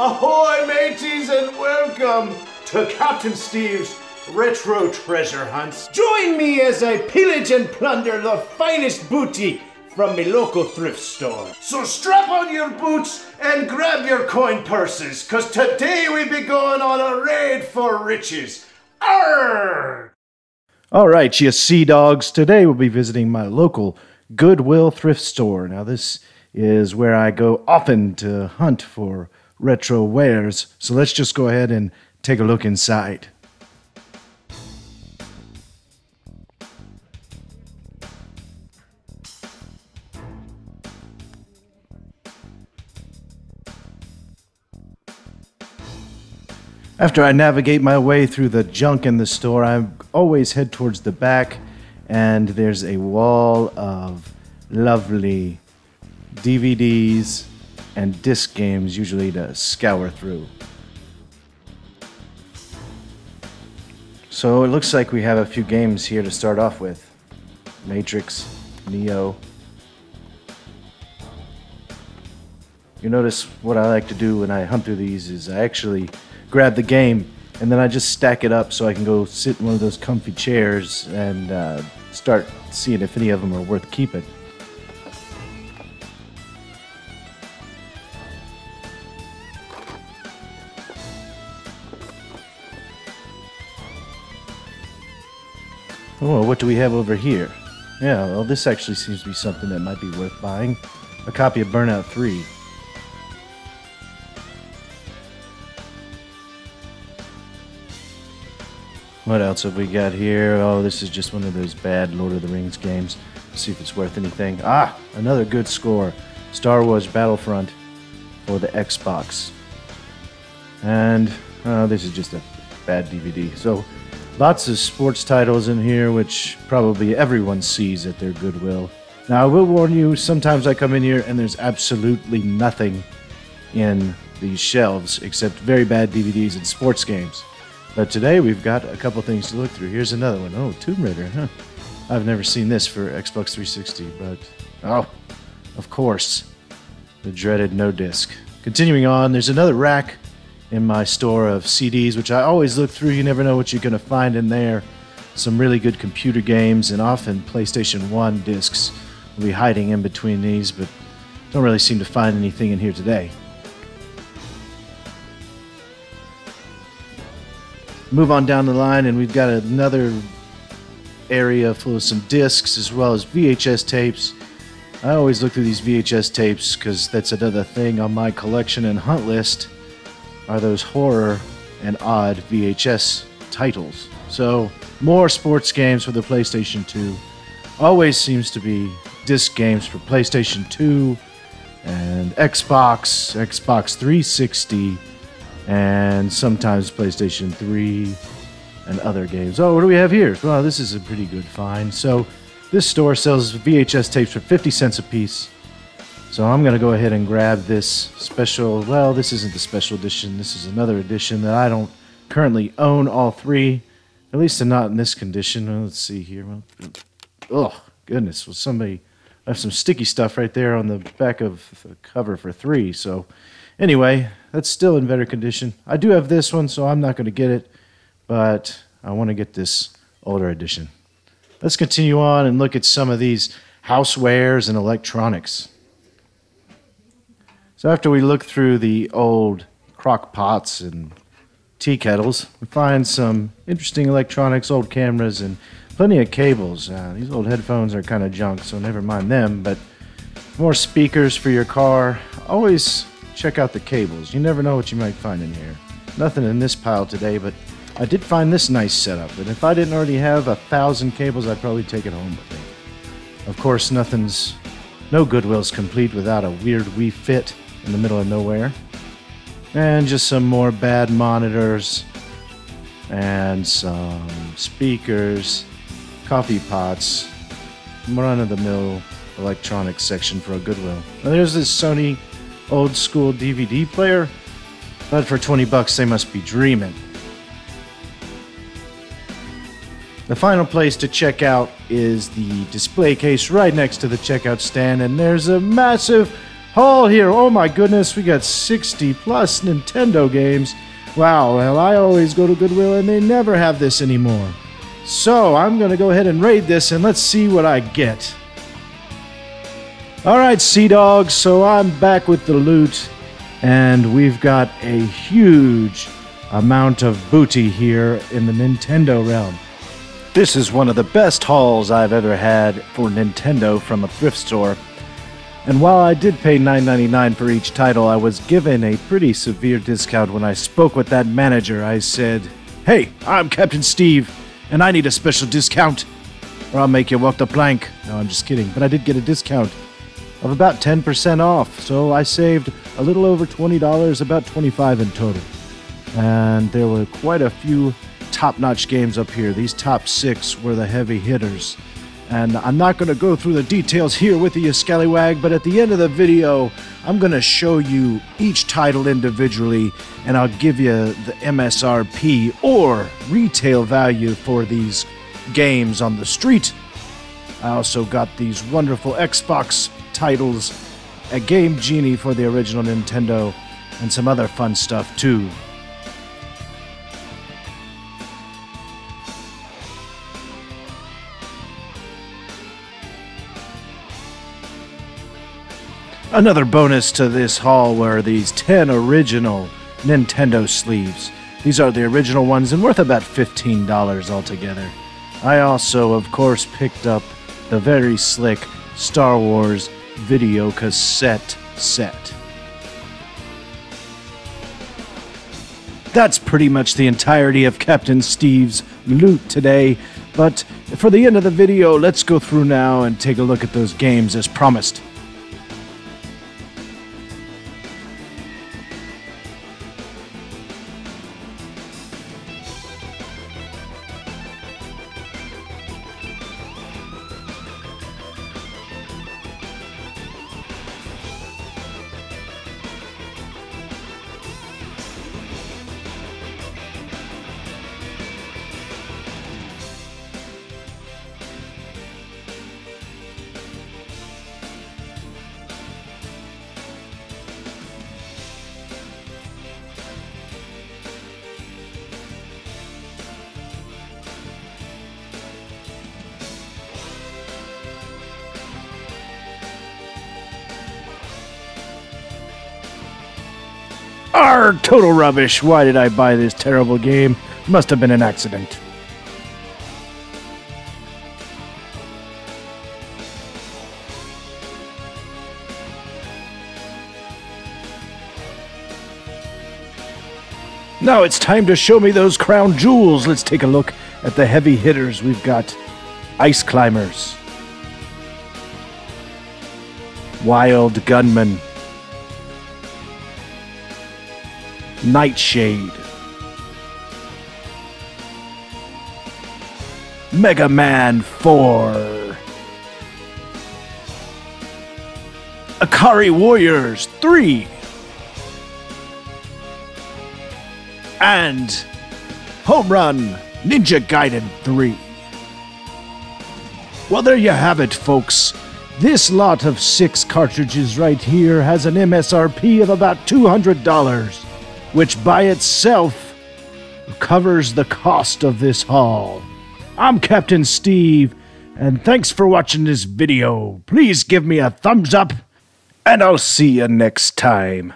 Ahoy, mateys, and welcome to Captain Steve's Retro Treasure Hunts. Join me as I pillage and plunder the finest booty from my local thrift store. So strap on your boots and grab your coin purses, cause today we be going on a raid for riches. Arrgh! Alright, you sea dogs, today we'll be visiting my local Goodwill thrift store. Now this is where I go often to hunt for retro wares, so let's just go ahead and take a look inside. After I navigate my way through the junk in the store, I always head towards the back, and there's a wall of lovely DVDs and disc games, usually to scour through. So it looks like we have a few games here to start off with. Matrix, Neo. You notice what I like to do when I hunt through these is I actually grab the game and then I just stack it up so I can go sit in one of those comfy chairs and start seeing if any of them are worth keeping. Oh, what do we have over here? Yeah, well, this actually seems to be something that might be worth buying. A copy of Burnout 3. What else have we got here? Oh, this is just one of those bad Lord of the Rings games. Let's see if it's worth anything. Ah, another good score. Star Wars Battlefront for the Xbox. And this is just a bad DVD. So, lots of sports titles in here, which probably everyone sees at their Goodwill. Now, I will warn you, sometimes I come in here and there's absolutely nothing in these shelves except very bad DVDs and sports games. But today we've got a couple things to look through. Here's another one. Oh, Tomb Raider, huh? I've never seen this for Xbox 360, but oh, of course, the dreaded no disc. Continuing on, there's another rack in my store of CDs, which I always look through. You never know what you're going to find in there. Some really good computer games, and often PlayStation 1 discs will be hiding in between these, but don't really seem to find anything in here today. Move on down the line, and we've got another area full of some discs as well as VHS tapes. I always look through these VHS tapes because that's another thing on my collection and hunt list are those horror and odd VHS titles. So more sports games for the PlayStation 2. Always seems to be disc games for PlayStation 2 and Xbox 360, and sometimes PlayStation 3 and other games. Oh, what do we have here? Well, this is a pretty good find. So this store sells VHS tapes for 50 cents a piece. So I'm going to go ahead and grab this special, well, this isn't the special edition. This is another edition that I don't currently own all three. At least they're not in this condition. Well, let's see here. Well, oh, goodness. Well, somebody, I have some sticky stuff right there on the back of the cover for 3. So anyway, that's still in better condition. I do have this one, so I'm not going to get it, but I want to get this older edition. Let's continue on and look at some of these housewares and electronics. So after we look through the old crock pots and tea kettles, we find some interesting electronics, old cameras, and plenty of cables. These old headphones are kind of junk, so never mind them, but more speakers for your car. Always check out the cables. You never know what you might find in here. Nothing in this pile today, but I did find this nice setup, and if I didn't already have 1,000 cables, I'd probably take it home with me. Of course, no Goodwill's complete without a weird Wii Fit in the middle of nowhere. And just some more bad monitors, and some speakers, coffee pots, run-of-the-mill electronics section for a Goodwill. Now there's this Sony old school DVD player, but for 20 bucks they must be dreaming. The final place to check out is the display case right next to the checkout stand, and there's a massive haul here. Oh my goodness, we got 60 plus Nintendo games. Wow, well, I always go to Goodwill and they never have this anymore. So I'm going to go ahead and raid this and let's see what I get. Alright, Sea Dogs, so I'm back with the loot and we've got a huge amount of booty here in the Nintendo realm. This is one of the best hauls I've ever had for Nintendo from a thrift store. And while I did pay $9.99 for each title, I was given a pretty severe discount when I spoke with that manager. I said, "Hey, I'm Captain Steve, and I need a special discount, or I'll make you walk the plank." No, I'm just kidding, but I did get a discount of about 10% off, so I saved a little over $20, about $25 in total. And there were quite a few top-notch games up here. These top 6 were the heavy hitters. And I'm not going to go through the details here with you, scallywag, but at the end of the video, I'm going to show you each title individually, and I'll give you the MSRP or retail value for these games on the street. I also got these wonderful Xbox titles, a Game Genie for the original Nintendo, and some other fun stuff too. Another bonus to this haul were these 10 original Nintendo sleeves. These are the original ones and worth about $15 altogether. I also, of course, picked up the very slick Star Wars video cassette set. That's pretty much the entirety of Captain Steve's loot today, but for the end of the video, let's go through now and take a look at those games as promised. Total rubbish. Why did I buy this terrible game? Must have been an accident. Now it's time to show me those crown jewels. Let's take a look at the heavy hitters. We've got Ice Climbers, Wild Gunman, Nightshade, Mega Man 4, Akari Warriors 3, and Home Run Ninja Gaiden 3. Well, there you have it, folks. This lot of 6 cartridges right here has an MSRP of about $200. Which by itself covers the cost of this haul. I'm Captain Steve, and thanks for watching this video. Please give me a thumbs up, and I'll see you next time.